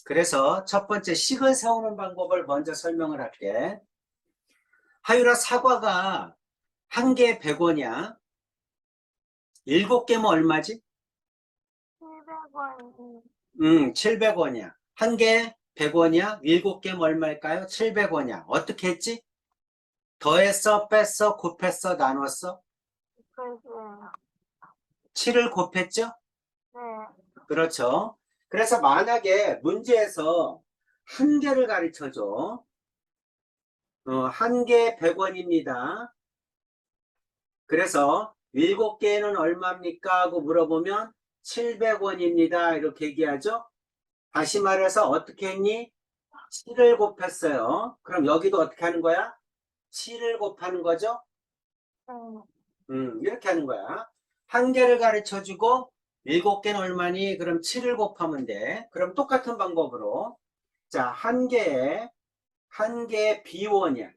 그래서 첫 번째 식을 세우는 방법을 먼저 설명을 할게. 하율아, 사과가 한 개에 100원이야. 7개면 얼마지? 700원. 700원이야. 한 개에 100원이야. 7개면 얼마일까요? 700원이야. 어떻게 했지? 더했어, 뺐어, 곱했어, 나눴어? 그래서요. 7을 곱했죠? 네. 그렇죠. 그래서 만약에 문제에서 한 개를 가르쳐 줘. 한 개 100원입니다. 그래서 7개는 얼마입니까? 하고 물어보면 700원입니다. 이렇게 얘기하죠. 다시 말해서 어떻게 했니? 7을 곱했어요. 그럼 여기도 어떻게 하는 거야? 7을 곱하는 거죠? 네. 이렇게 하는 거야. 한 개를 가르쳐 주고 7개는 얼마니? 그럼 7을 곱하면 돼. 그럼 똑같은 방법으로. 자, 한 개에 B원이야.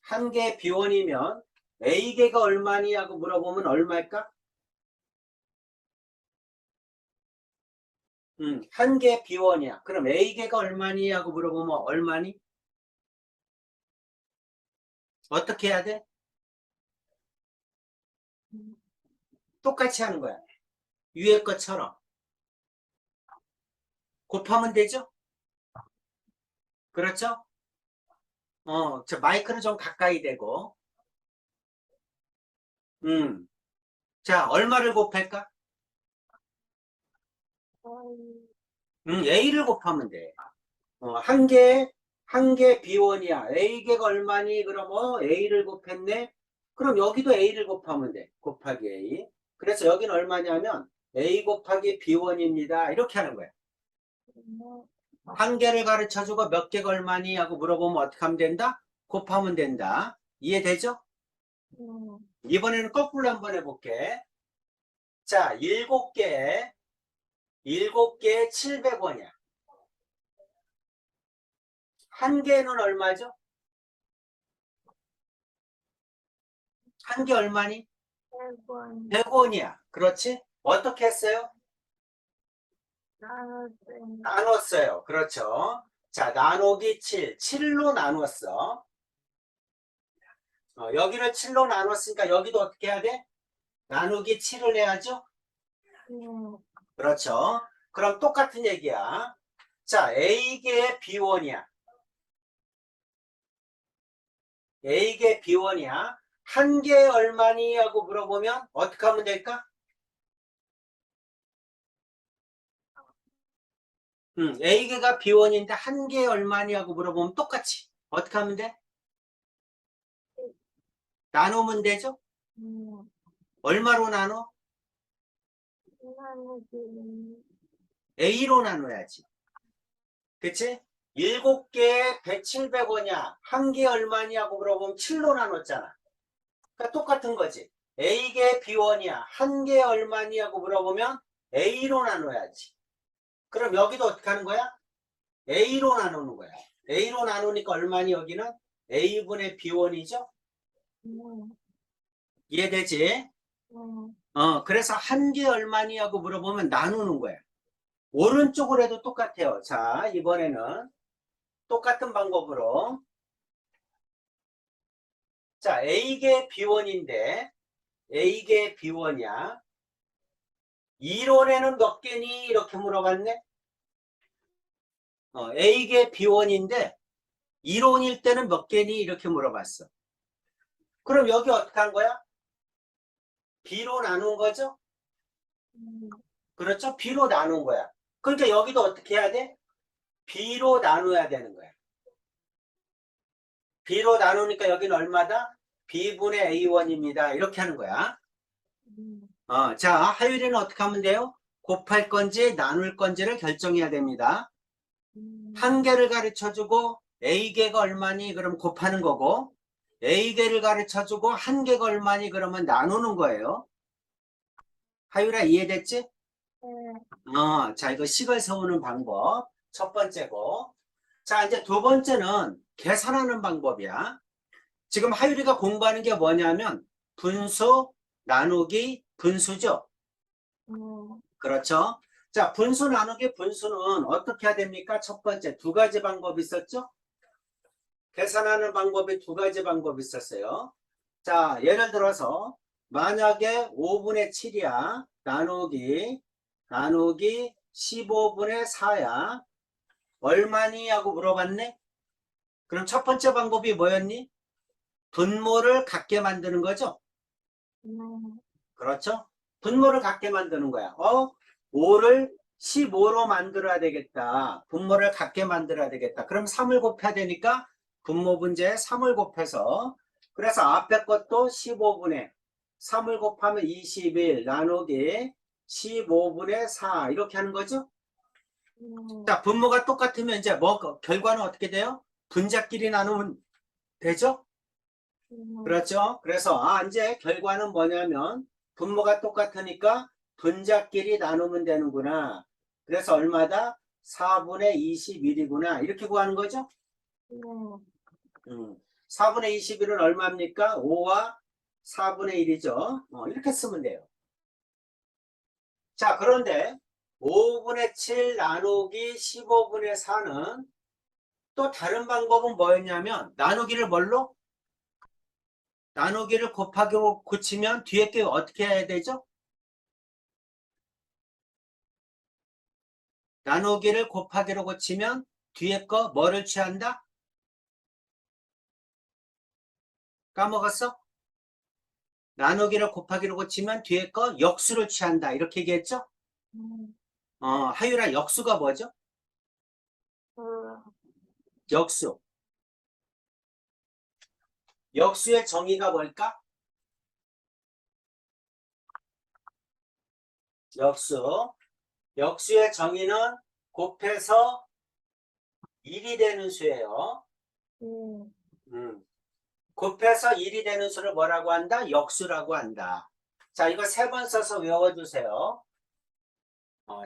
한 개에 B원이면 A개가 얼마니? 하고 물어보면 얼마일까? 한 개에 B원이야. 그럼 A개가 얼마니? 하고 물어보면 얼마니? 어떻게 해야 돼? 똑같이 하는 거야. 위에 것처럼. 곱하면 되죠? 그렇죠? 저 마이크는 좀 가까이 대고. 자, 얼마를 곱할까? A를 곱하면 돼. 한 개 B1이야. A개가 얼마니? 그럼 A를 곱했네? 그럼 여기도 A를 곱하면 돼. 곱하기 A. 그래서 여기는 얼마냐면 A 곱하기 B1입니다. 이렇게 하는 거야. 한 개를 가르쳐주고 몇 개가 얼마니? 하고 물어보면 어떻게 하면 된다? 곱하면 된다. 이해되죠? 이번에는 거꾸로 한번 해볼게. 자, 7개에 700원이야. 한 개는 얼마죠? 한 개 얼마니? 100원. 100원이야. 그렇지? 어떻게 했어요? 나눴어요. 나눴어요. 그렇죠. 자, 나누기 7로 나눴어. 여기를 7로 나눴으니까 여기도 어떻게 해야 돼? 나누기 7을 해야죠? 그렇죠. 그럼 똑같은 얘기야. 자, A개의 B1이야. A개 B1이야. 한 개 얼마니? 하고 물어보면 어떻게 하면 될까? A개가 B1인데 한 개 얼마니? 하고 물어보면 똑같이. 어떻게 하면 돼? 나누면 되죠? 얼마로 나눠? 나누기. A로 나눠야지. 그치? 7개에 700원이야. 한 개 얼마니? 하고 물어보면 7로 나눴잖아. 그러니까 똑같은 거지. A개 B1이야. 한 개 얼마니? 하고 물어보면 A로 나눠야지. 그럼 여기도 어떻게 하는 거야? A로 나누는 거야. A로 나누니까 얼마니? 여기는 A분의 B1이죠? 이해되지? 그래서 한 개 얼마니? 하고 물어보면 나누는 거야. 오른쪽으로 해도 똑같아요. 자, 이번에는 똑같은 방법으로. 자, A개 B1인데 A개 B1이야. 이론에는 몇 개니? 이렇게 물어봤네. A개 B1인데 이론일 때는 몇 개니? 이렇게 물어봤어. 그럼 여기 어떻게 한 거야? B로 나눈 거죠? 그렇죠? B로 나눈 거야. 그러니까 여기도 어떻게 해야 돼? B로 나눠야 되는 거야. B로 나누니까 여기는 얼마다? B분의 A1입니다. 이렇게 하는 거야. 자, 하율이는 어떻게 하면 돼요? 곱할 건지 나눌 건지를 결정해야 됩니다. 한 개를 가르쳐주고 A개가 얼마니? 그럼 곱하는 거고, A개를 가르쳐주고 한 개가 얼마니? 그러면 나누는 거예요. 하율아, 이해됐지? 자, 이거 식을 세우는 방법 첫 번째고, 자, 이제 두 번째는 계산하는 방법이야. 지금 하율이가 공부하는 게 뭐냐면 분수, 나누기, 분수죠. 그렇죠? 자, 분수 나누기 분수는 어떻게 해야 됩니까? 첫 번째, 두 가지 방법이 있었죠? 계산하는 방법이 두 가지 방법이 있었어요. 자, 예를 들어서 만약에 5분의 7이야. 나누기 15분의 4야. 얼마니? 하고 물어봤네. 그럼 첫 번째 방법이 뭐였니? 분모를 같게 만드는 거죠? 그렇죠? 분모를 같게 만드는 거야. 5를 15로 만들어야 되겠다. 분모를 같게 만들어야 되겠다. 그럼 3을 곱해야 되니까 분모 분자에 3을 곱해서 그래서 앞에 것도 15분의 3을 곱하면 21 나누기 15분의 4 이렇게 하는 거죠? 자, 분모가 똑같으면 이제 결과는 어떻게 돼요? 분자끼리 나누면 되죠? 그렇죠? 그래서 이제 결과는 뭐냐면 분모가 똑같으니까 분자끼리 나누면 되는구나. 그래서 얼마다? 4분의 21이구나. 이렇게 구하는 거죠? 4분의 21은 얼마입니까? 5와 4분의 1이죠. 이렇게 쓰면 돼요. 자, 그런데 5분의 7 나누기 15분의 4는 또 다른 방법은 뭐였냐면 나누기를 뭘로? 나누기를 곱하기로 고치면 뒤에 게 어떻게 해야 되죠? 나누기를 곱하기로 고치면 뒤에 거 뭐를 취한다? 까먹었어? 나누기를 곱하기로 고치면 뒤에 거 역수를 취한다. 이렇게 얘기했죠? 하율아, 역수가 뭐죠? 역수. 역수의 정의가 뭘까? 역수. 역수의 정의는 곱해서 1이 되는 수예요. 음. 곱해서 1이 되는 수를 뭐라고 한다? 역수라고 한다. 자, 이거 3번 써서 외워주세요.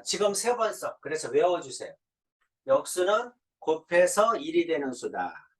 지금 3번 써. 그래서 외워주세요. 역수는 곱해서 1이 되는 수다.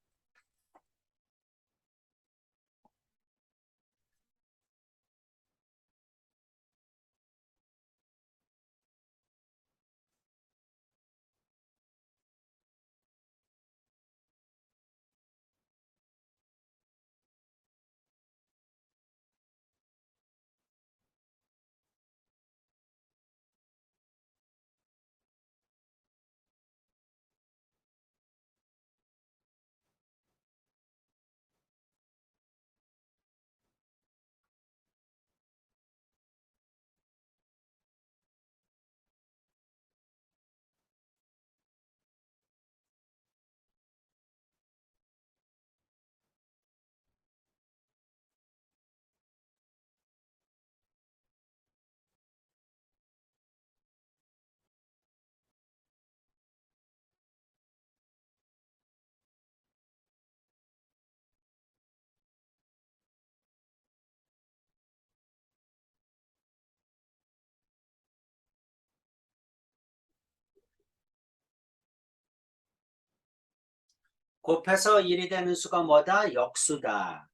곱해서 1이 되는 수가 뭐다? 역수다.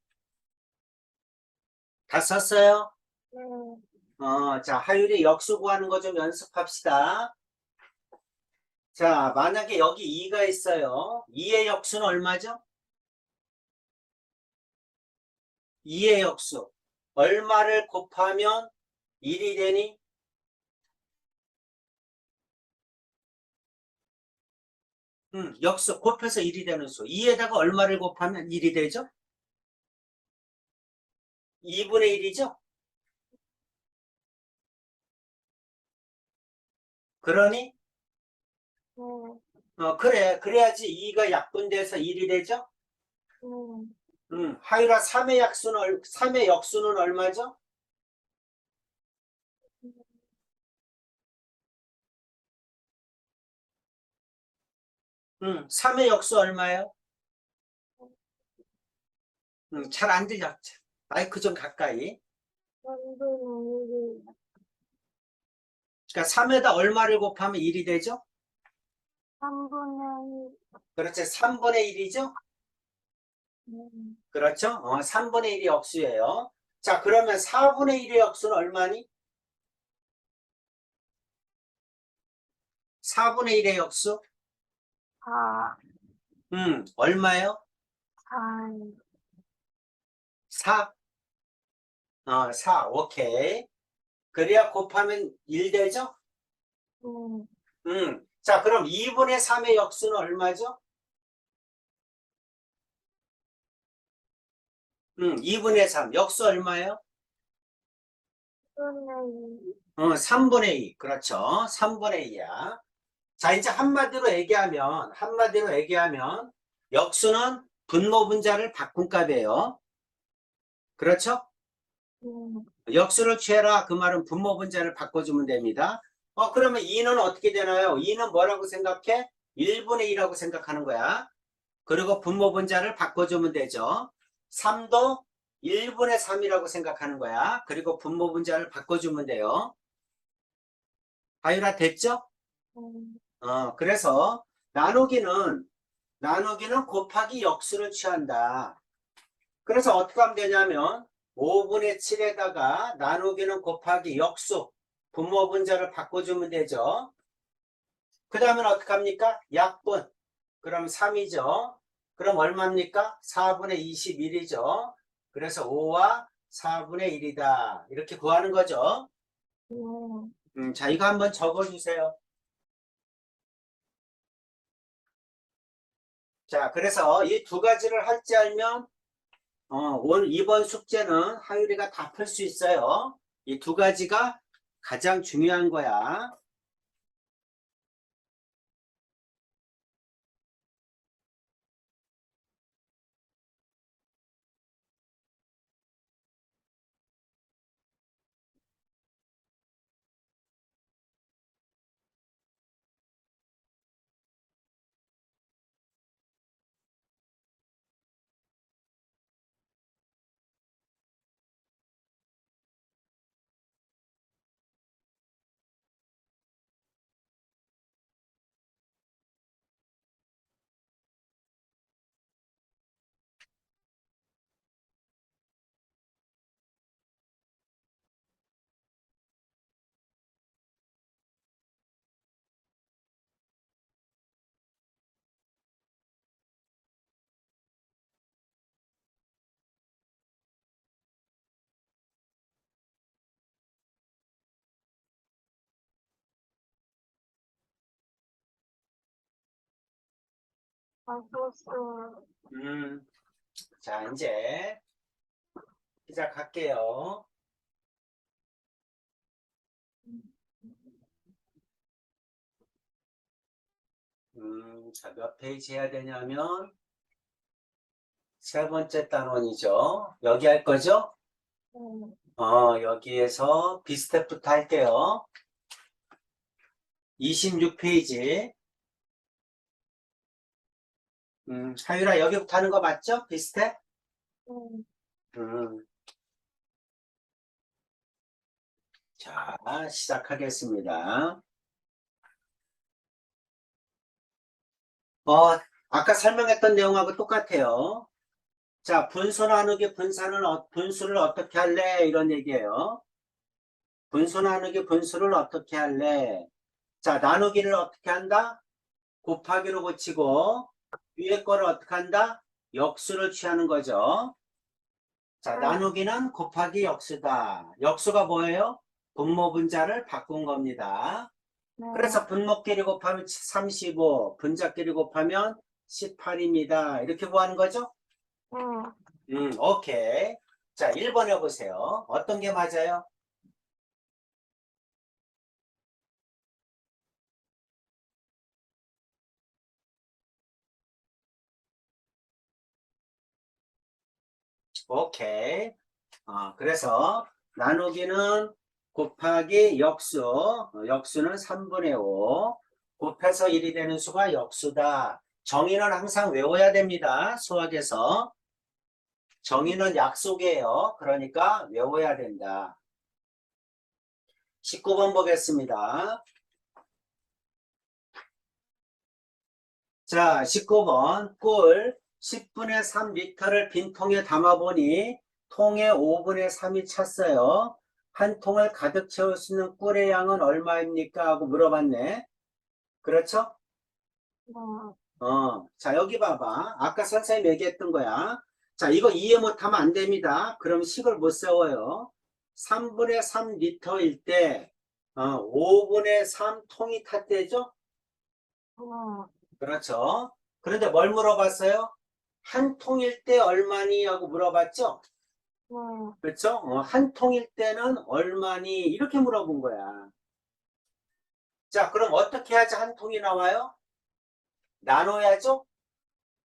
다 썼어요? 자, 하율이 역수 구하는 거 좀 연습합시다. 자, 만약에 여기 2가 있어요. 2의 역수는 얼마죠? 2의 역수. 얼마를 곱하면 1이 되니? 역수 곱해서 1이 되는 수. 2에다가 얼마를 곱하면 1이 되죠? 2분의 1이죠? 그러니? 그래. 그래야지 2가 약분돼서 1이 되죠? 하율아, 3의 역수는 얼마죠? 3의 역수 얼마예요? 잘 안 들려. 마이크 좀 가까이. 그러니까 3에다 얼마를 곱하면 1이 되죠? 3분의 그렇지. 3분의 1이죠? 1. 그렇죠? 3분의 1이 역수예요. 자, 그러면 4분의 1의 역수는 얼마니? 4분의 1의 역수? 4, 얼마요? 4, 4? 4, 오케이. 그래야 곱하면 1 되죠? 자, 그럼 2분의 3의 역수는 얼마죠? 2분의 3. 역수 얼마예요? 2분의 2, 3분의 2. 그렇죠. 3분의 2야. 자, 이제 한마디로 얘기하면, 역수는 분모 분자를 바꾼 값이에요. 그렇죠? 역수를 취해라. 그 말은 분모 분자를 바꿔주면 됩니다. 그러면 2는 어떻게 되나요? 2는 뭐라고 생각해? 1분의 2라고 생각하는 거야. 그리고 분모 분자를 바꿔주면 되죠. 3도 1분의 3이라고 생각하는 거야. 그리고 분모 분자를 바꿔주면 돼요. 하율아, 됐죠? 그래서 나누기는 곱하기 역수를 취한다. 그래서 어떻게 하면 되냐면 5분의 7에다가 나누기는 곱하기 역수 분모 분자를 바꿔주면 되죠. 그 다음엔 어떻게 합니까? 약분. 그럼 3이죠. 그럼 얼마입니까? 4분의 21이죠. 그래서 5와 4분의 1이다. 이렇게 구하는 거죠. 자, 이거 한번 적어주세요. 자, 그래서 이 두 가지를 할 줄 알면 오늘 이번 숙제는 하율이가 다 풀 수 있어요. 이 두 가지가 가장 중요한 거야. 맛있어. 자, 이제 시작할게요. 자, 몇 페이지 해야 되냐면 세 번째 단원이죠. 여기 할 거죠? 여기에서 비스텝부터 할게요. 26페이지. 하율아, 여기부터 하는 거 맞죠? 비스텝? 음, 자, 시작하겠습니다. 아까 설명했던 내용하고 똑같아요. 자, 분수 나누기 분수를 어떻게 할래? 이런 얘기예요. 분수 나누기 분수를 어떻게 할래? 자, 나누기를 어떻게 한다? 곱하기로 고치고 위에 거를 어떻게 한다? 역수를 취하는 거죠. 자, 나누기는 곱하기 역수다. 역수가 뭐예요? 분모 분자를 바꾼 겁니다. 그래서 분모끼리 곱하면 35, 분자끼리 곱하면 18입니다. 이렇게 구하는 거죠? 오케이. 자, 1번 해보세요. 어떤 게 맞아요? 오케이. 그래서 나누기는 곱하기 역수, 역수는 3분의 5, 곱해서 1이 되는 수가 역수다. 정의는 항상 외워야 됩니다. 수학에서. 정의는 약속이에요. 그러니까 외워야 된다. 19번 보겠습니다. 자, 19번. 꿀 10분의 3리터를 빈 통에 담아보니 통에 5분의 3이 찼어요. 한 통을 가득 채울 수 있는 꿀의 양은 얼마입니까? 하고 물어봤네. 그렇죠? 네. 자, 여기 봐봐. 아까 선생님이 얘기했던 거야. 자, 이거 이해 못하면 안 됩니다. 그럼 식을 못 세워요. 3분의 3 리터일 때, 5분의 3 통이 탔대죠? 네. 그렇죠. 그런데 뭘 물어봤어요? 한 통일 때 얼마니? 하고 물어봤죠? 네. 그렇죠? 한 통일 때는 얼마니? 이렇게 물어본 거야. 자, 그럼 어떻게 해야지 한 통이 나와요? 나눠야죠?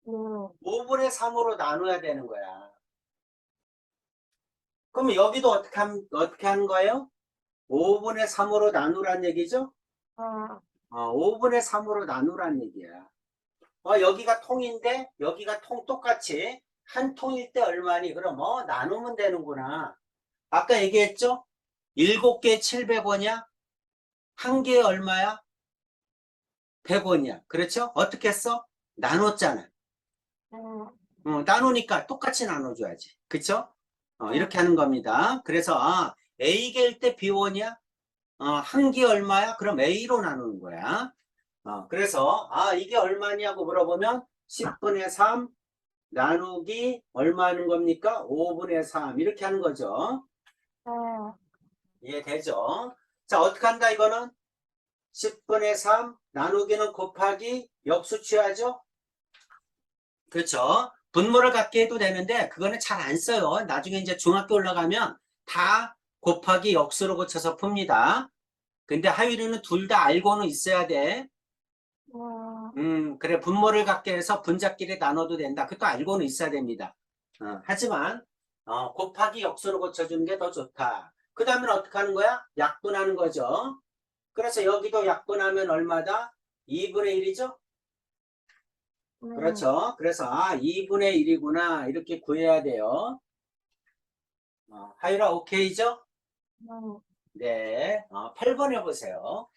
네. 5분의 3으로 나눠야 되는 거야. 그럼 여기도 어떻게 하는 거예요? 5분의 3으로 나누란 얘기죠? 네. 5분의 3으로 나누란 얘기야. 여기가 통인데, 여기가 통 똑같이 한 통일 때 얼마니? 그럼 나누면 되는구나. 아까 얘기했죠? 7개에 700원이야? 한 개에 얼마야? 100원이야. 그렇죠? 어떻게 했어? 나눴잖아. 네. 나누니까 똑같이 나눠줘야지. 그쵸? 네. 이렇게 하는 겁니다. 그래서 A개일 때 B1이야? 한 개 얼마야? 그럼 A로 나누는 거야. 그래서 이게 얼마냐고 물어보면 10분의 3 나누기 얼마 하는 겁니까? 5분의 3 이렇게 하는 거죠. 네. 이해되죠? 자, 어떻게 한다 이거는? 10분의 3 나누기는 곱하기 역수 취하죠? 그렇죠. 분모를 갖게 해도 되는데 그거는 잘 안 써요. 나중에 이제 중학교 올라가면 다 곱하기 역수로 고쳐서 풉니다. 근데 하율이는 둘 다 알고는 있어야 돼. 네. 그래. 분모를 갖게 해서 분자끼리 나눠도 된다. 그것도 알고는 있어야 됩니다. 하지만 곱하기 역수로 고쳐주는 게 더 좋다. 그 다음엔 어떻게 하는 거야? 약분하는 거죠. 그래서 여기도 약분하면 얼마다? 2분의 1이죠? 네. 그렇죠. 그래서 2분의 1이구나 이렇게 구해야 돼요. 하율아 오케이죠? 네. 네. 8번 해보세요.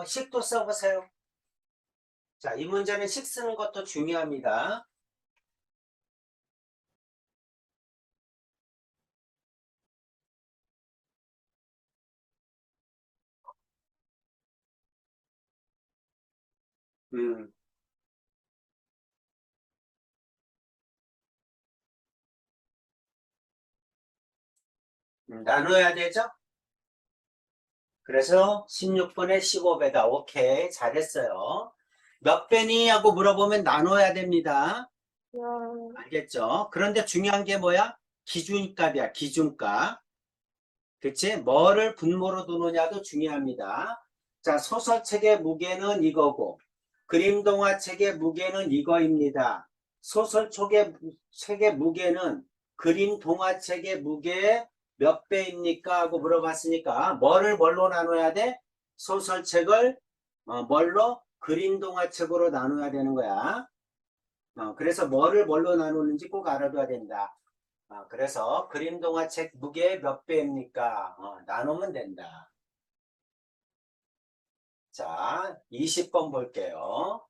식도 써보세요. 자, 이 문제는 식 쓰는 것도 중요합니다. 음, 나눠야 되죠? 그래서 16분의 15배다. 오케이. 잘했어요. 몇 배니? 하고 물어보면 나눠야 됩니다. 네. 알겠죠? 그런데 중요한 게 뭐야? 기준값이야. 기준값. 그치? 뭐를 분모로 두느냐도 중요합니다. 자, 소설책의 무게는 이거고, 그림 동화책의 무게는 이거입니다. 책의 무게는 그림 동화책의 무게의 몇 배입니까? 하고 물어봤으니까, 뭐를 뭘로 나눠야 돼? 소설책을, 뭘로? 그림 동화책으로 나눠야 되는 거야. 그래서 뭐를 뭘로 나누는지 꼭 알아둬야 된다. 그래서 그림 동화책 무게 몇 배입니까? 나누면 된다. 자, 20번 볼게요.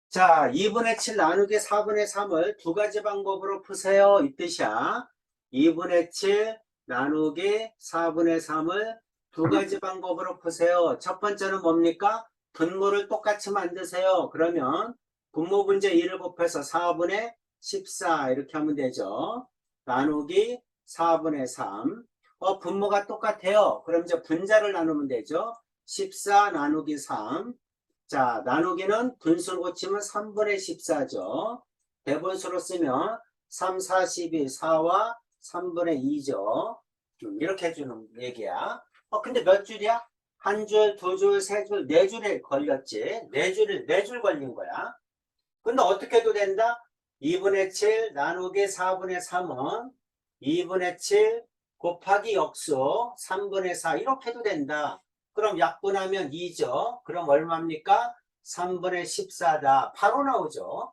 자, 2분의 7 나누기 4분의 3을 두 가지 방법으로 푸세요. 이 뜻이야. 2분의 7 나누기 4분의 3을 두 가지 방법으로 푸세요. 첫 번째는 뭡니까? 분모를 똑같이 만드세요. 그러면 분모 분제 2를 곱해서 4분의 14 이렇게 하면 되죠. 나누기 4분의 3. 분모가 똑같아요. 그럼 이제 분자를 나누면 되죠. 14 나누기 3. 자, 나누기는 분수로 고치면 3분의 14죠. 대분수로 쓰면 3, 4, 12, 4와 3분의 2죠. 이렇게 해주는 얘기야. 근데 몇 줄이야? 한 줄, 두 줄, 세 줄, 네 줄에 걸렸지. 네 줄 걸린 거야. 근데 어떻게 해도 된다? 2분의 7 나누기 4분의 3은 2분의 7 곱하기 역수 3분의 4 이렇게 해도 된다. 그럼 약분하면 2죠. 그럼 얼마입니까? 3분의 14다. 바로 나오죠.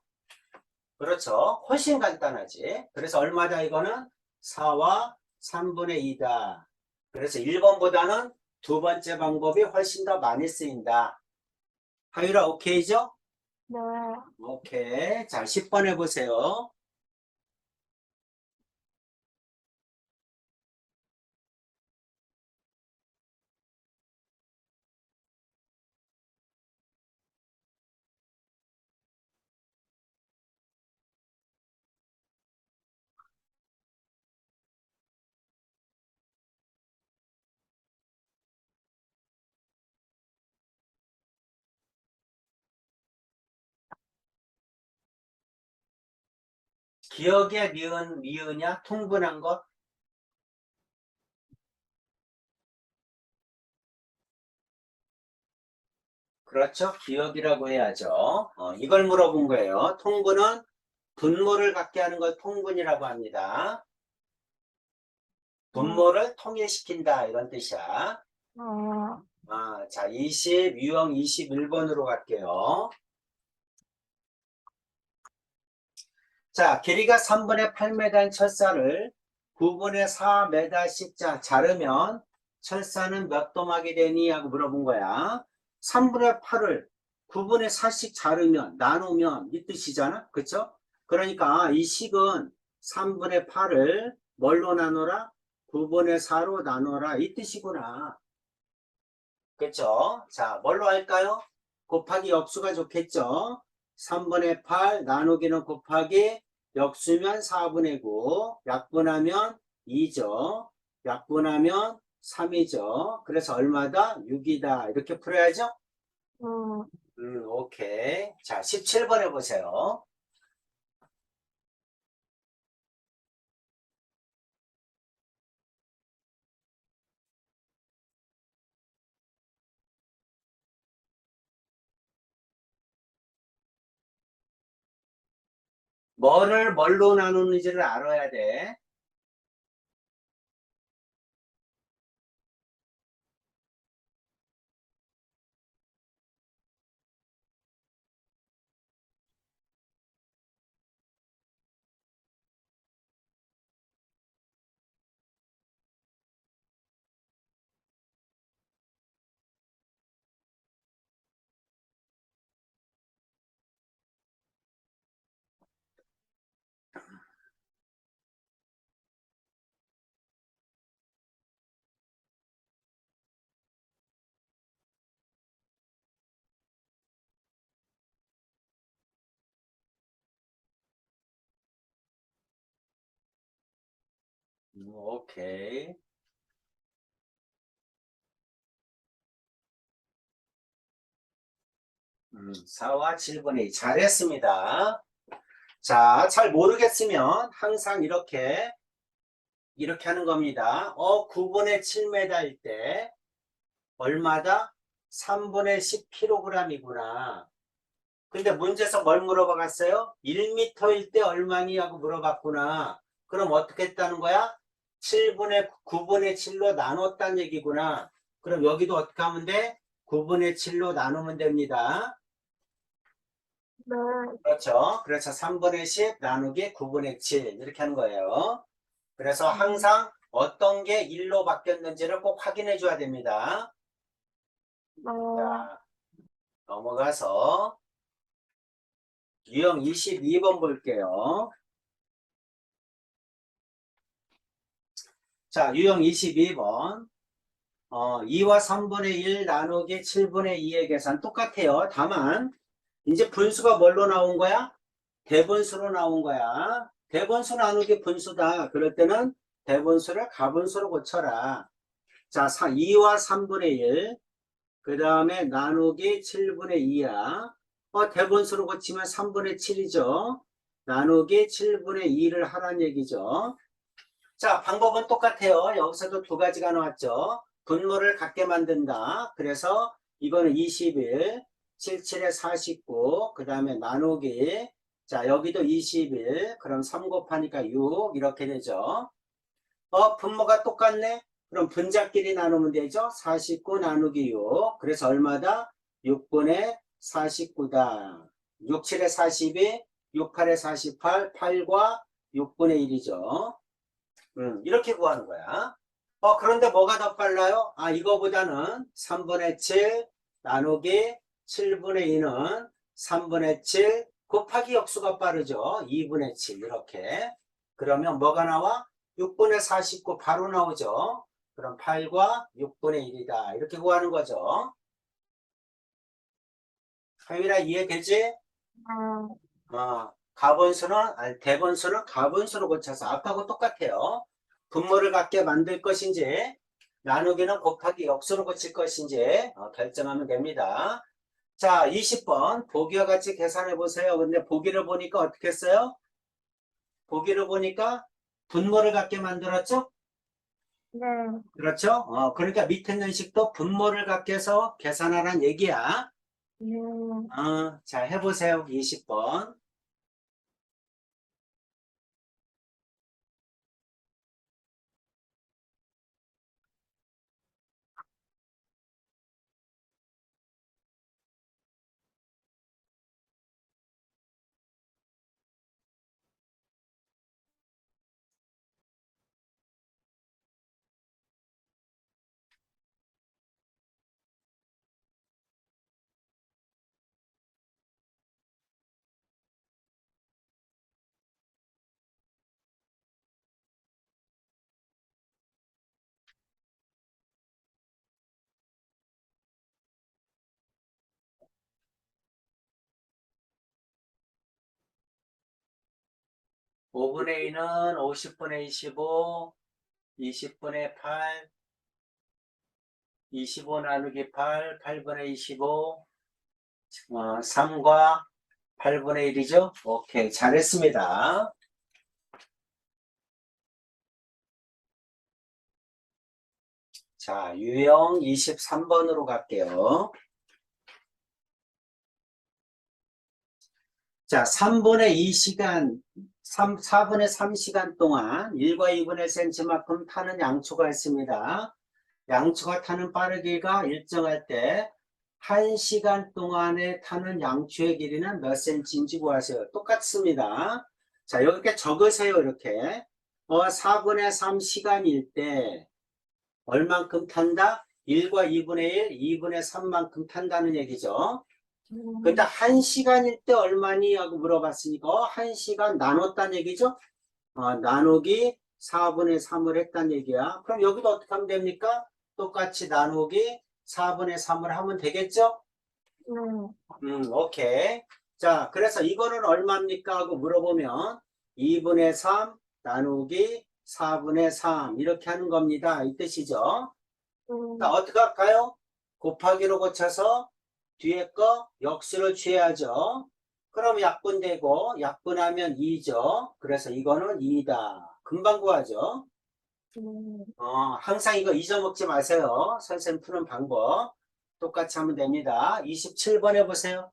그렇죠. 훨씬 간단하지. 그래서 얼마다 이거는? 4와 3분의 2다. 그래서 1번보다는 두 번째 방법이 훨씬 더 많이 쓰인다. 하율아, 오케이죠? 네. 오케이. 자, 10번 해보세요. 기억에 미으냐? 통분한 것? 그렇죠. 기억이라고 해야죠. 이걸 물어본 거예요. 통분은 분모를 갖게 하는 걸 통분이라고 합니다. 분모를 통일시킨다 이런 뜻이야. 어, 자, 유형 21번으로 갈게요. 자, 길이가 3분의 8m인 철사를 9분의 4m씩 자르면 철사는 몇 도막이 되니? 하고 물어본 거야. 3분의 8을 9분의 4씩 자르면, 나누면 이 뜻이잖아. 그쵸? 그러니까 이 식은 3분의 8을 뭘로 나눠라? 9분의 4로 나눠라. 이 뜻이구나. 그쵸? 자, 뭘로 할까요? 곱하기 역수가 좋겠죠? 3분의 8 나누기는 곱하기 역수면 4분의 9 약분하면 2죠. 약분하면 3이죠. 그래서 얼마다? 6이다. 이렇게 풀어야죠? 음, 오케이. 자, 17번 해보세요. 뭐를 뭘로 나누는지를 알아야 돼. 오케이. 4와 7분의 2. 잘했습니다. 자, 잘 모르겠으면 항상 이렇게 하는 겁니다. 9분의 7m일 때 얼마다? 3분의 10kg이구나. 근데 문제에서 뭘 물어봐 갔어요? 1m일 때 얼마니? 하고 물어봤구나. 그럼 어떻게 했다는 거야? 9분의 7로 나눴다는 얘기구나. 그럼 여기도 어떻게 하면 돼? 9분의 7로 나누면 됩니다. 네. 그렇죠. 그래서 3분의 10 나누기 9분의 7 이렇게 하는 거예요. 그래서 음, 항상 어떤 게 1로 바뀌었는지를 꼭 확인해 줘야 됩니다. 네. 자, 넘어가서 유형 22번 볼게요. 자, 유형 22번. 2와 3분의 1 나누기 7분의 2의 계산 똑같아요. 다만 이제 분수가 뭘로 나온 거야? 대분수로 나온 거야. 대분수 나누기 분수다. 그럴 때는 대분수를 가분수로 고쳐라. 자, 2와 3분의 1, 그 다음에 나누기 7분의 2야. 대분수로 고치면 3분의 7이죠. 나누기 7분의 2를 하라는 얘기죠. 자, 방법은 똑같아요. 여기서도 두 가지가 나왔죠. 분모를 같게 만든다. 그래서 이거는 21, 77에 49, 그 다음에 나누기. 자, 여기도 21, 그럼 3 곱하니까 6, 이렇게 되죠. 분모가 똑같네? 그럼 분자끼리 나누면 되죠? 49 나누기 6. 그래서 얼마다? 6분의 49다. 6, 7에 42, 6, 8에 48, 8과 6분의 1이죠. 이렇게 구하는 거야. 그런데 뭐가 더 빨라요? 이거보다는 3분의 7 나누기 7분의 2는 3분의 7 곱하기 역수가 빠르죠. 2분의 7 이렇게. 그러면 뭐가 나와? 6분의 49 바로 나오죠. 그럼 8과 6분의 1이다. 이렇게 구하는 거죠. 하율아 이해되지? 대분수는 가분수로 고쳐서 앞하고 똑같아요. 분모를 갖게 만들 것인지 나누기는 곱하기 역수로 고칠 것인지 결정하면 됩니다. 자, 20번 보기와 같이 계산해 보세요. 근데 보기를 보니까 어떻게 했어요? 보기를 보니까 분모를 갖게 만들었죠? 네. 그렇죠? 그러니까 밑에 있는 식도 분모를 갖게 해서 계산하라는 얘기야. 자, 해보세요. 20번. 5분의 2는 50분의 25, 20분의 8, 25 나누기 8, 8분의 25, 3과 8분의 1이죠? 오케이, 잘했습니다. 자, 유형 23번으로 갈게요. 자, 3분의 2시간, 4분의 3시간 동안 1과 2분의 cm만큼 타는 양초가 있습니다. 양초가 타는 빠르기가 일정할 때 1시간 동안에 타는 양초의 길이는 몇 cm인지 구하세요. 똑같습니다. 자, 이렇게 적으세요. 이렇게. 4분의 3시간일 때 얼만큼 탄다? 1과 2분의 1, 2분의 3만큼 탄다는 얘기죠. 근데 1시간일 때 얼마니? 하고 물어봤으니까 1시간 나눴다는 얘기죠. 나누기 4분의 3을 했다는 얘기야. 그럼 여기도 어떻게 하면 됩니까? 똑같이 나누기 4분의 3을 하면 되겠죠? 오케이. 자, 그래서 이거는 얼마입니까? 하고 물어보면 2분의 3 나누기 4분의 3 이렇게 하는 겁니다. 이 뜻이죠. 자, 어떻게 할까요? 곱하기로 고쳐서 뒤에 거 역수를 취해야죠. 그럼 약분되고 약분하면 2죠. 그래서 이거는 2다. 금방 구하죠. 항상 이거 잊어먹지 마세요. 선생님 푸는 방법 똑같이 하면 됩니다. 27번 해보세요.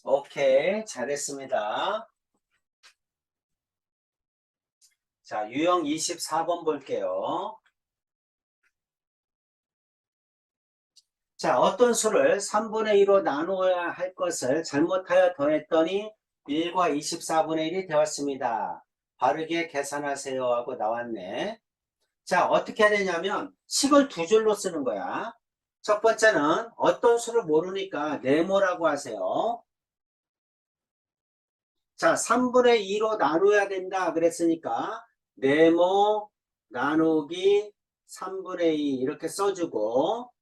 오케이, 잘했습니다. 자, 유형 24번 볼게요. 자, 어떤 수를 3분의 2로 나누어야 할 것을 잘못하여 더했더니 1과 24분의 1이 되었습니다. 바르게 계산하세요 하고 나왔네. 자, 어떻게 해야 되냐면 식을 두 줄로 쓰는 거야. 첫 번째는 어떤 수를 모르니까 네모라고 하세요. 자, 3분의 2로 나눠야 된다 그랬으니까 네모 나누기 3분의 2 이렇게 써주고,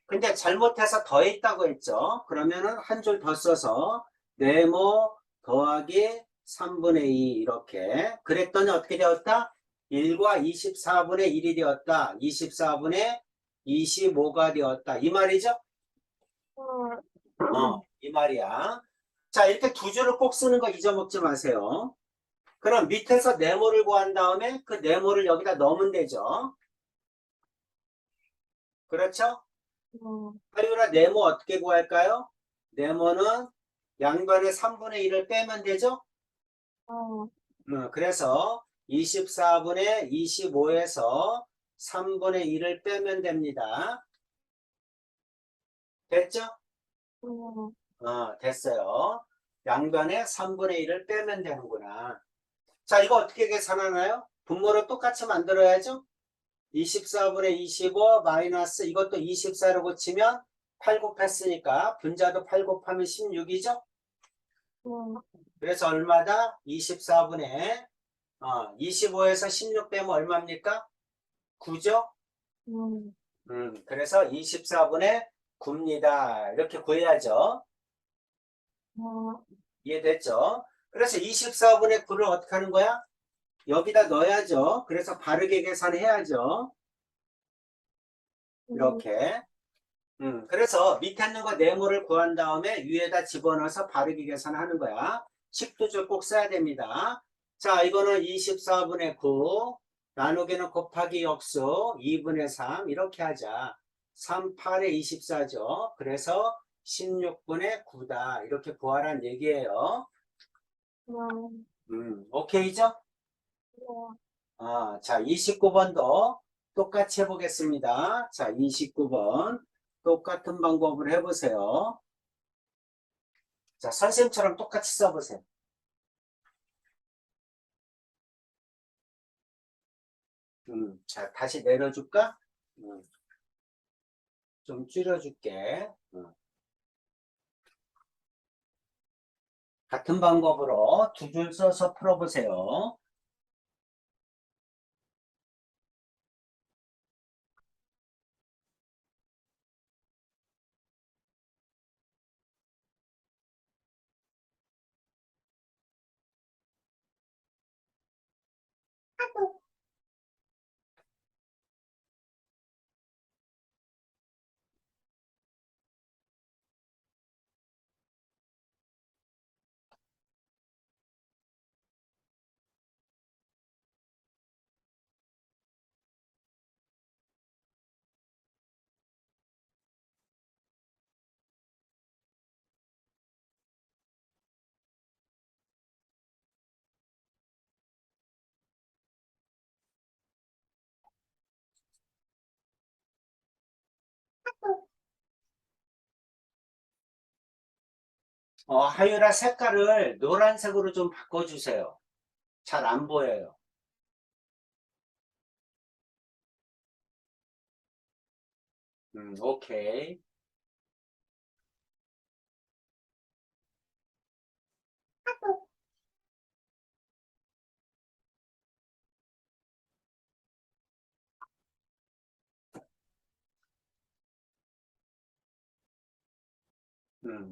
근데 잘못해서 더했다고 했죠. 그러면은 한 줄 더 써서 네모 더하기 3분의 2 이렇게 그랬더니 어떻게 되었다? 1과 24분의 1이 되었다. 24분의 25가 되었다. 이 말이죠? 이 말이야. 자, 이렇게 두 줄을 꼭 쓰는 거 잊어먹지 마세요. 그럼 밑에서 네모를 구한 다음에 그 네모를 여기다 넣으면 되죠. 그렇죠? 하율아, 네모 어떻게 구할까요? 네모는 양변에 3분의 1을 빼면 되죠? 그래서 24분의 25에서 3분의 1을 빼면 됩니다. 됐죠? 됐어요. 양변에 3분의 1을 빼면 되는구나. 자, 이거 어떻게 계산하나요? 분모를 똑같이 만들어야죠? 24분의 25 마이너스 이것도 24로 고치면 8 곱했으니까 분자도 8 곱하면 16이죠? 그래서 얼마다? 24분의 25에서 16 빼면 얼마입니까? 9죠? 그래서 24분의 9입니다. 이렇게 구해야죠. 이해됐죠? 그래서 24분의 9를 어떻게 하는 거야? 여기다 넣어야죠. 그래서 바르게 계산해야죠. 이렇게. 그래서 밑에 있는 거 네모를 구한 다음에 위에다 집어넣어서 바르게 계산하는 거야. 식두줄 꼭 써야 됩니다. 자, 이거는 24분의 9 나누기는 곱하기 역수 2분의 3 이렇게 하자. 3, 8에 24죠. 그래서 16분의 9다. 이렇게 구하라는 얘기예요. 오케이죠? 자, 29번도 똑같이 해보겠습니다. 자, 29번. 똑같은 방법을 해보세요. 자, 선생님처럼 똑같이 써보세요. 자, 다시 내려줄까? 좀 줄여줄게. 같은 방법으로 두 줄 써서 풀어보세요. 하유라 색깔을 노란색으로 좀 바꿔주세요. 잘 안 보여요. 오케이.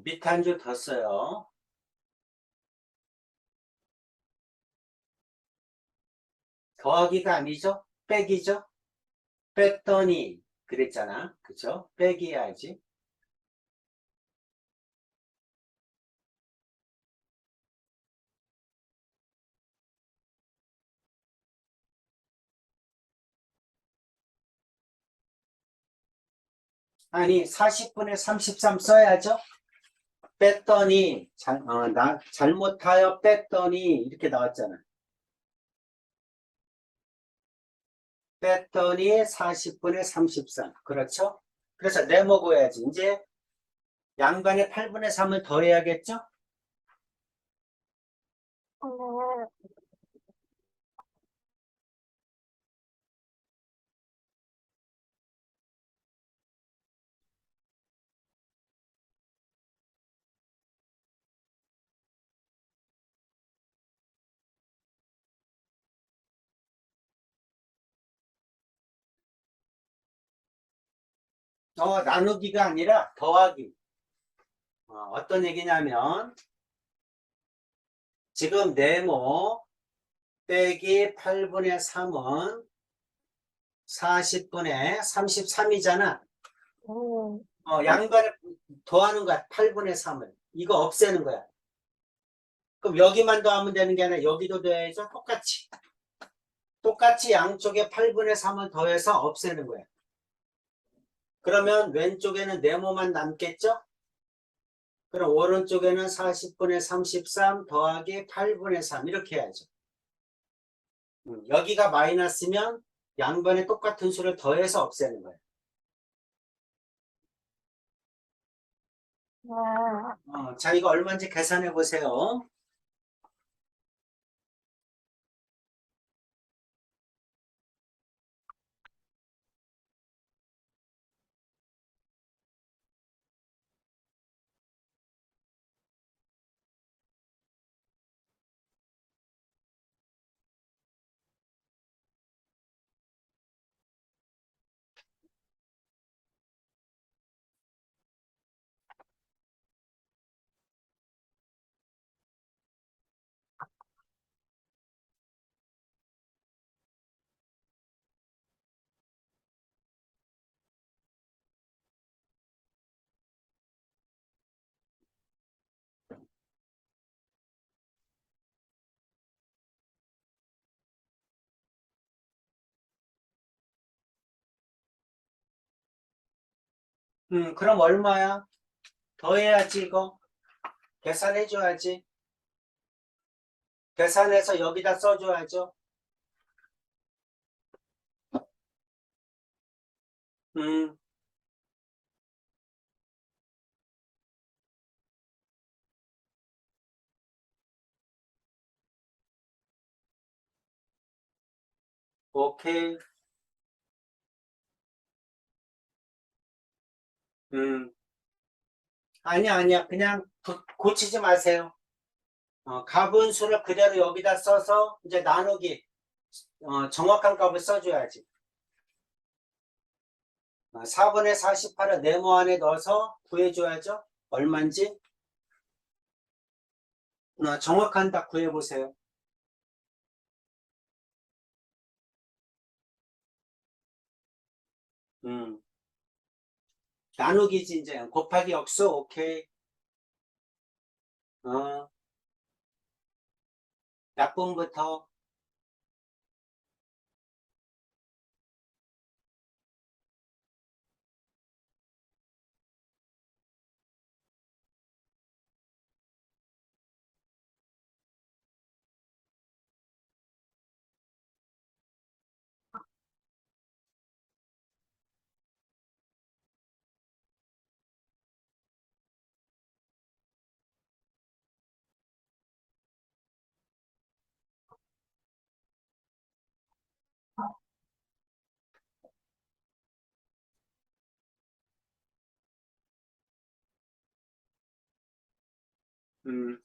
밑에 한 줄 더 써요. 더하기가 아니죠? 빼기죠? 뺐더니 그랬잖아. 그쵸? 빼기 해야지. 아니 40분의 33 써야죠. 뺐더니 잘못하여 뺐더니 이렇게 나왔잖아. 뺐더니 40분의 33 그렇죠? 그래서 네모 구해야지. 이제 양변에 8분의 3을 더해야겠죠? 나누기가 아니라 더하기. 어떤 얘기냐면 지금 네모 빼기 8분의 3은 40분의 33이잖아. 양변에 더하는 거야. 8분의 3을. 이거 없애는 거야. 그럼 여기만 더하면 되는 게 아니라 여기도 더해서 똑같이 양쪽에 8분의 3을 더해서 없애는 거야. 그러면 왼쪽에는 네모만 남겠죠? 그럼 오른쪽에는 40분의 33 더하기 8분의 3 이렇게 해야죠. 여기가 마이너스면 양변에 똑같은 수를 더해서 없애는 거예요. 자, 이거 얼마인지 계산해 보세요. 그럼 얼마야? 더해야지 이거. 계산해 줘야지. 계산해서 여기다 써줘야죠. 음, 오케이. 음, 아니야. 그냥 고치지 마세요. 값은 수를 그대로 여기다 써서 이제 나누기. 정확한 값을 써줘야지. 4분의 48을 네모 안에 넣어서 구해줘야죠. 얼마인지. 정확한 딱 구해보세요. 음, 나누기지 이제. 곱하기 역수. 오케이. 어, 약분부터.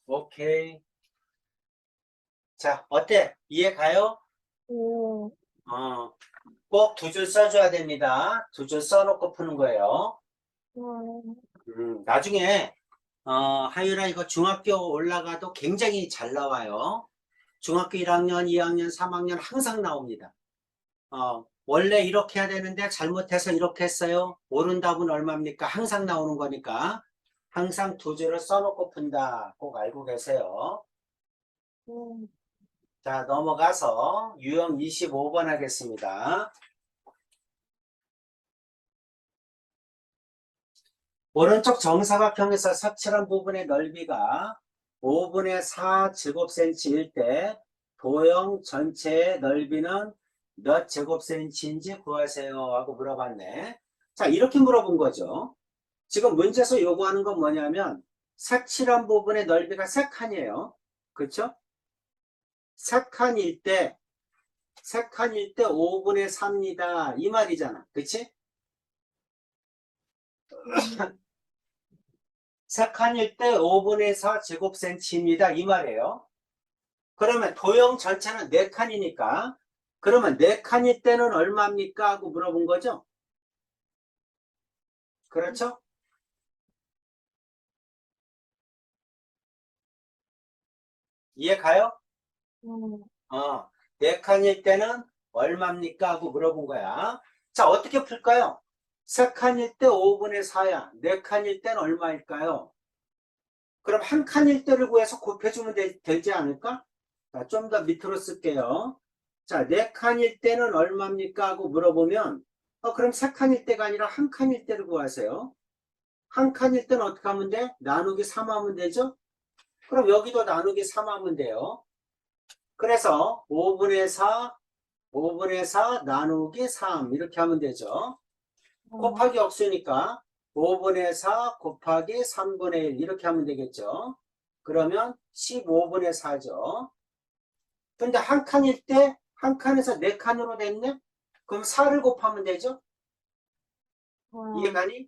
오케이. 자, 어때? 이해 가요? 어, 꼭 두 줄 써줘야 됩니다. 두 줄 써놓고 푸는 거예요. 나중에, 하율아, 이거 중학교 올라가도 굉장히 잘 나와요. 중학교 1학년, 2학년, 3학년 항상 나옵니다. 원래 이렇게 해야 되는데 잘못해서 이렇게 했어요. 옳은 답은 얼마입니까? 항상 나오는 거니까. 항상 두 줄을 써놓고 푼다. 꼭 알고 계세요. 자, 넘어가서 유형 25번 하겠습니다. 오른쪽 정사각형에서 서칠한 부분의 넓이가 5분의 4 제곱센치일 때 도형 전체의 넓이는 몇 제곱센치인지 구하세요 하고 물어봤네. 자, 이렇게 물어본 거죠. 지금 문제에서 요구하는 건 뭐냐면 색칠한 부분의 넓이가 3칸이에요. 그렇죠? 3칸일 때 5분의 4입니다. 이 말이잖아. 그치? 음, 3칸일 때 5분의 4 제곱센치입니다. 이 말이에요. 그러면 도형 전체는 4칸이니까 그러면 4칸일 때는 얼마입니까? 하고 물어본 거죠. 그렇죠? 이해 가요? 음, 4칸일 때는 얼마입니까? 하고 물어본 거야. 자, 어떻게 풀까요? 3칸일 때 5분의 4야. 4칸일 때는 얼마일까요? 그럼 한 칸일 때를 구해서 곱해주면 되지 않을까? 자, 좀 더 밑으로 쓸게요. 자, 4칸일 때는 얼마입니까? 하고 물어보면, 그럼 3칸일 때가 아니라 한 칸일 때를 구하세요. 한 칸일 때는 어떻게 하면 돼? 나누기 3 하면 되죠? 그럼 여기도 나누기 3 하면 돼요. 그래서 5분의 4 나누기 3 이렇게 하면 되죠. 곱하기 없으니까 5분의 4 곱하기 3분의 1 이렇게 하면 되겠죠. 그러면 15분의 4죠. 근데 한 칸일 때 한 칸에서 4칸으로 됐네? 그럼 4를 곱하면 되죠? 이해가니?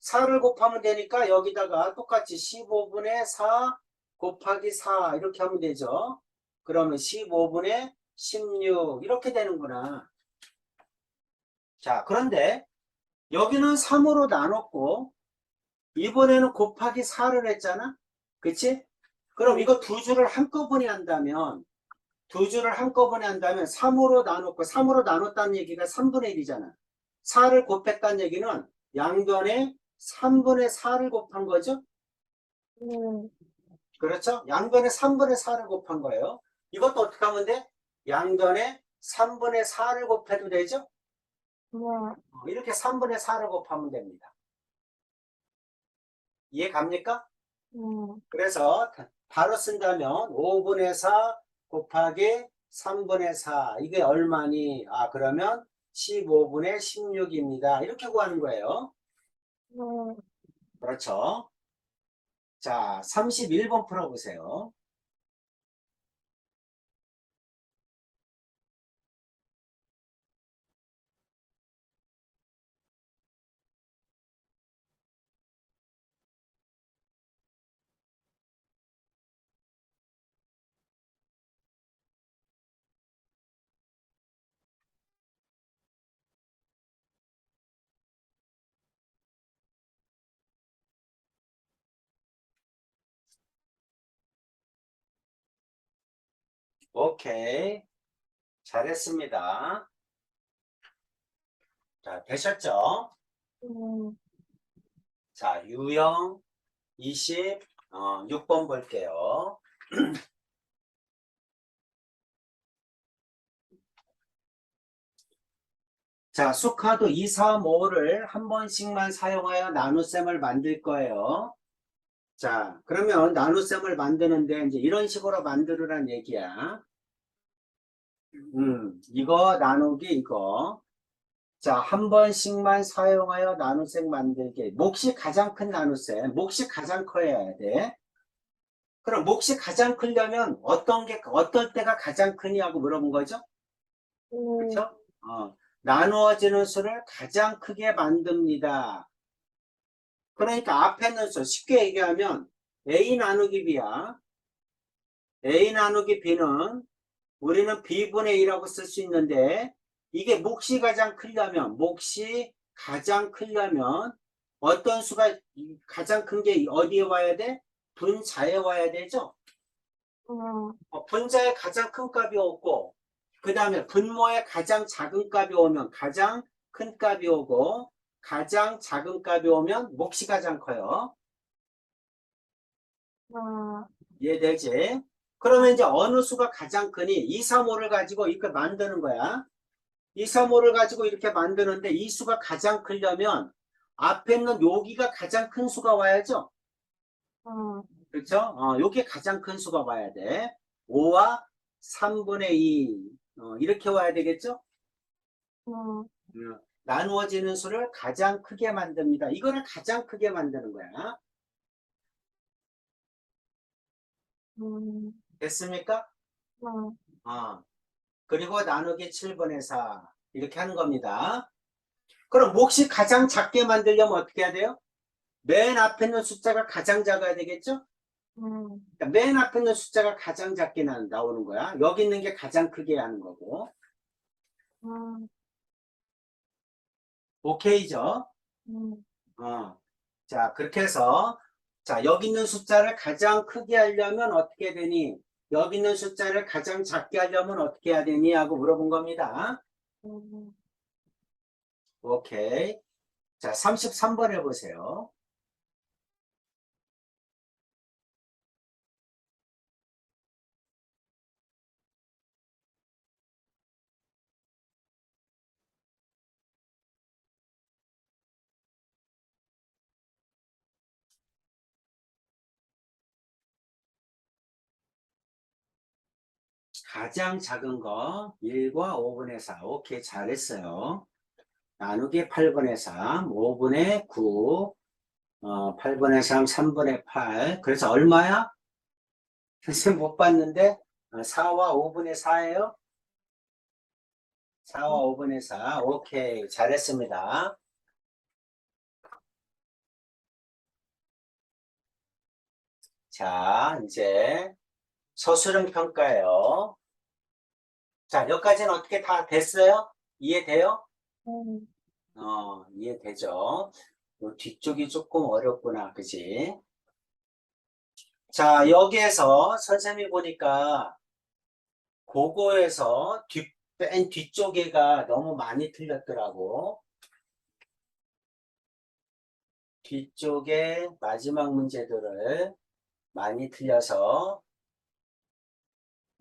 4를 곱하면 되니까 여기다가 똑같이 15분의 4 곱하기 4 이렇게 하면 되죠. 그러면 15분의 16 이렇게 되는구나. 자, 그런데 여기는 3으로 나눴고 이번에는 곱하기 4를 했잖아. 그치? 그럼 이거 두 줄을 한꺼번에 한다면 3으로 나눴고 3으로 나눴다는 얘기가 3분의 1이잖아. 4를 곱했다는 얘기는 양변에 3분의 4를 곱한 거죠. 그렇죠? 양변에 3분의 4를 곱한 거예요. 이것도 어떻게 하면 돼? 양변에 3분의 4를 곱해도 되죠? 이렇게 3분의 4를 곱하면 됩니다. 이해 갑니까? 그래서 바로 쓴다면 5분의 4 곱하기 3분의 4 이게 얼마니? 그러면 15분의 16입니다. 이렇게 구하는 거예요. 그렇죠? 자, 31번 풀어보세요. 오케이. 잘했습니다. 자, 되셨죠? 자, 유형 26번 볼게요. 자, 수카도 2, 3, 5를 한 번씩만 사용하여 나눗셈을 만들 거예요. 자, 그러면 나눗셈을 만드는데 이제 이런 식으로 만들으란 얘기야. 이거 나누기 이거. 자, 한 번씩만 사용하여 나눗셈 만들기. 몫이 가장 큰 나눗셈. 몫이 가장 커야 돼. 그럼 몫이 가장 크려면 어떨 때가 가장 크냐고 물어본 거죠? 그렇죠? 나누어지는 수를 가장 크게 만듭니다. 그러니까 앞에 있는 수 쉽게 얘기하면 A 나누기 B야. A 나누기 B는 우리는 B분의 2라고 쓸 수 있는데 이게 몫이 가장 크려면 어떤 수가 가장 큰 게 어디에 와야 돼? 분자에 와야 되죠? 분자에 가장 큰 값이 없고 그 다음에 분모에 가장 작은 값이 오면 가장 큰 값이 오고 가장 작은 값이 오면 몫이 가장 커요. 이해되지? 그러면 이제 어느 수가 가장 크니 2, 3, 5를 가지고 이렇게 만드는 거야. 2, 3, 5를 가지고 이렇게 만드는데 이 수가 가장 크려면 앞에 있는 여기가 가장 큰 수가 와야죠. 그렇죠? 여기 가장 큰 수가 와야 돼. 5와 3분의 2 이렇게 와야 되겠죠? 나누어지는 수를 가장 크게 만듭니다. 이거를 가장 크게 만드는 거야. 음, 됐습니까? 음, 어. 그리고 나누기 7분의 4. 이렇게 하는 겁니다. 그럼 몫이 가장 작게 만들려면 어떻게 해야 돼요? 맨 앞에 있는 숫자가 가장 작아야 되겠죠? 음, 그러니까 맨 앞에 있는 숫자가 가장 작게 나오는 거야. 여기 있는 게 가장 크게 하는 거고. 음, 오케이죠? 음, 어. 자, 그렇게 해서, 자, 여기 있는 숫자를 가장 크게 하려면 어떻게 되니? 여기 있는 숫자를 가장 작게 하려면 어떻게 해야 되니? 하고 물어본 겁니다. 음. 오케이. 자, 33번 해보세요. 가장 작은 거 1과 5분의 4. 오케이, 잘했어요. 나누기 8분의 3, 5분의 9, 8분의 3, 3분의 8. 그래서 얼마야? 선생님 못 봤는데 4와 5분의 4예요? 4와 5분의 4. 오케이, 잘했습니다. 자, 이제 서술형 평가예요. 자, 여기까지는 어떻게 다 됐어요? 이해돼요? 음, 이해되죠? 요 뒤쪽이 조금 어렵구나, 그지? 자, 여기에서 선생님이 보니까 그거에서 맨 뒤쪽에가 너무 많이 틀렸더라고. 뒤쪽에 마지막 문제들을 많이 틀려서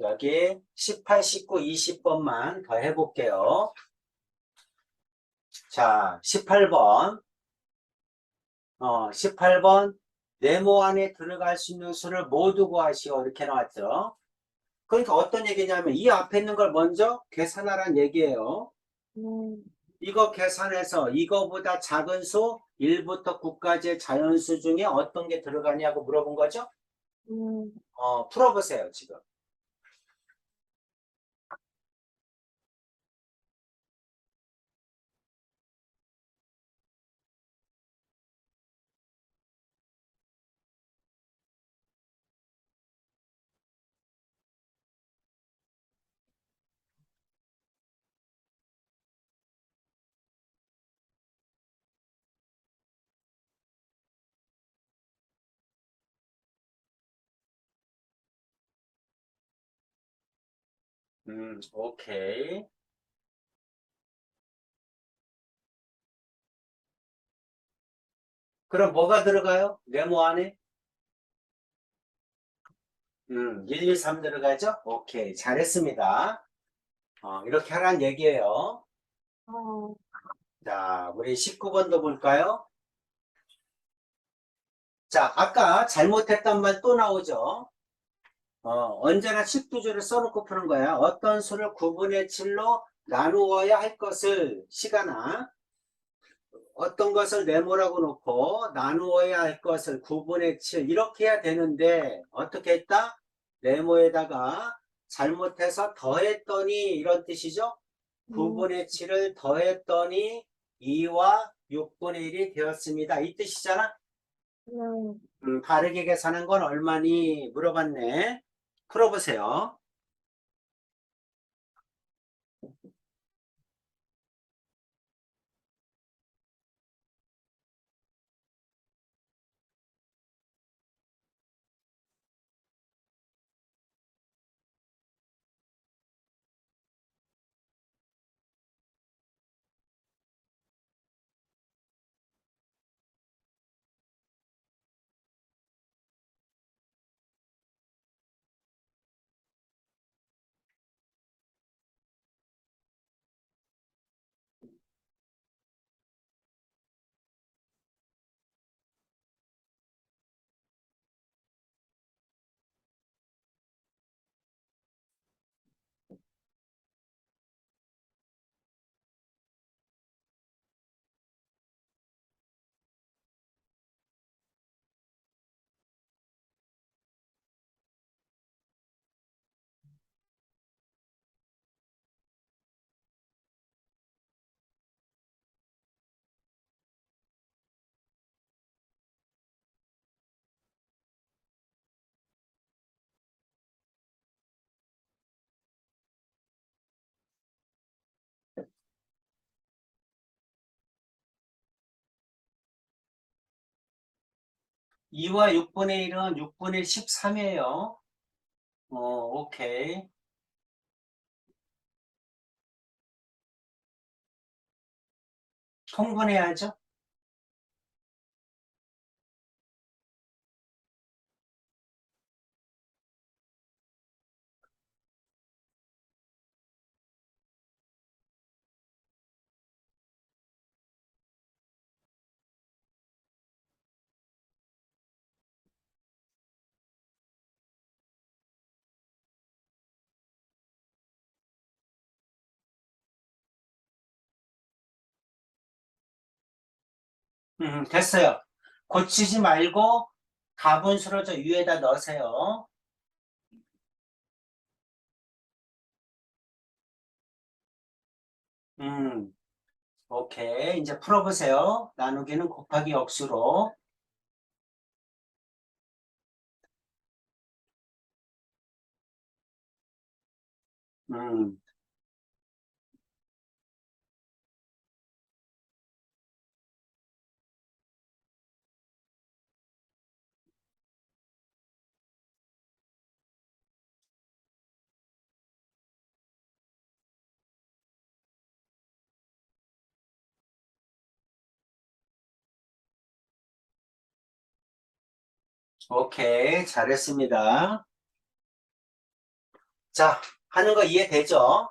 여기 18, 19, 20번만 더 해볼게요. 자, 18번. 18번. 네모 안에 들어갈 수 있는 수를 모두 구하시오. 이렇게 나왔죠. 그러니까 어떤 얘기냐면 이 앞에 있는 걸 먼저 계산하라는 얘기예요. 음, 이거 계산해서 이거보다 작은 수 1부터 9까지의 자연수 중에 어떤 게 들어가냐고 물어본 거죠? 음, 풀어보세요, 지금. 오케이. 그럼 뭐가 들어가요? 네모 안에? 1, 2, 3 들어가죠? 오케이. 잘했습니다. 이렇게 하라는 얘기예요. 어, 자, 우리 19번도 볼까요? 자, 아까 잘못했던 말 또 나오죠? 언제나 식두주를 써놓고 푸는 거야. 어떤 수를 9분의 7로 나누어야 할 것을 시간아. 어떤 것을 네모라고 놓고 나누어야 할 것을 9분의 7 이렇게 해야 되는데 어떻게 했다? 네모에다가 잘못해서 더했더니 이런 뜻이죠? 음, 9분의 7을 더했더니 2와 6분의 1이 되었습니다. 이 뜻이잖아? 음. 바르게 계산한 건 얼마니? 물어봤네. 풀어보세요. 2와 6분의 1은 6분의 13이에요. 오케이. 통분해야죠. 됐어요. 고치지 말고 가분수로 저 위에다 넣으세요. 음, 오케이. 이제 풀어보세요. 나누기는 곱하기 억수로. 음, 오케이. 잘했습니다. 자, 하는 거 이해되죠?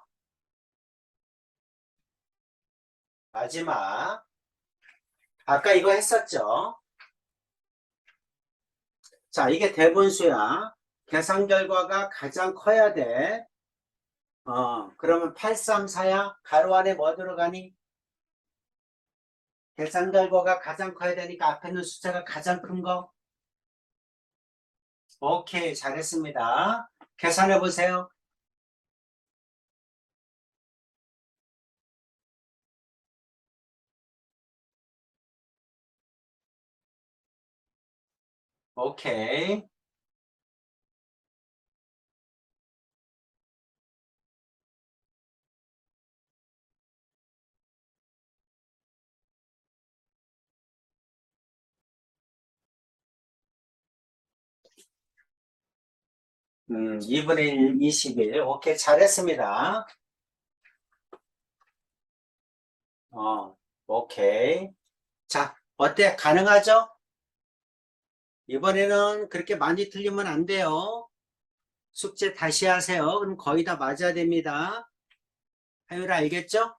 마지막. 아까 이거 했었죠? 자, 이게 대분수야. 계산 결과가 가장 커야 돼. 그러면 834야? 가로 안에 뭐 들어가니? 계산 결과가 가장 커야 되니까 앞에 있는 숫자가 가장 큰 거? 오케이, 잘했습니다. 계산해 보세요. 오케이. 음, 2분의 1, 21. 오케이, 잘했습니다. 오케이. 자, 어때? 가능하죠? 이번에는 그렇게 많이 틀리면 안 돼요. 숙제 다시 하세요. 그럼 거의 다 맞아야 됩니다. 하율아, 알겠죠?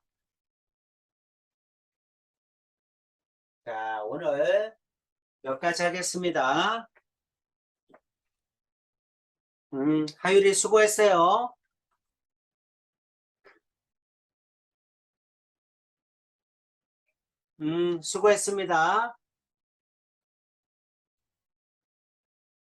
자, 오늘 여기까지 하겠습니다. 하율이 수고했어요. 수고했습니다.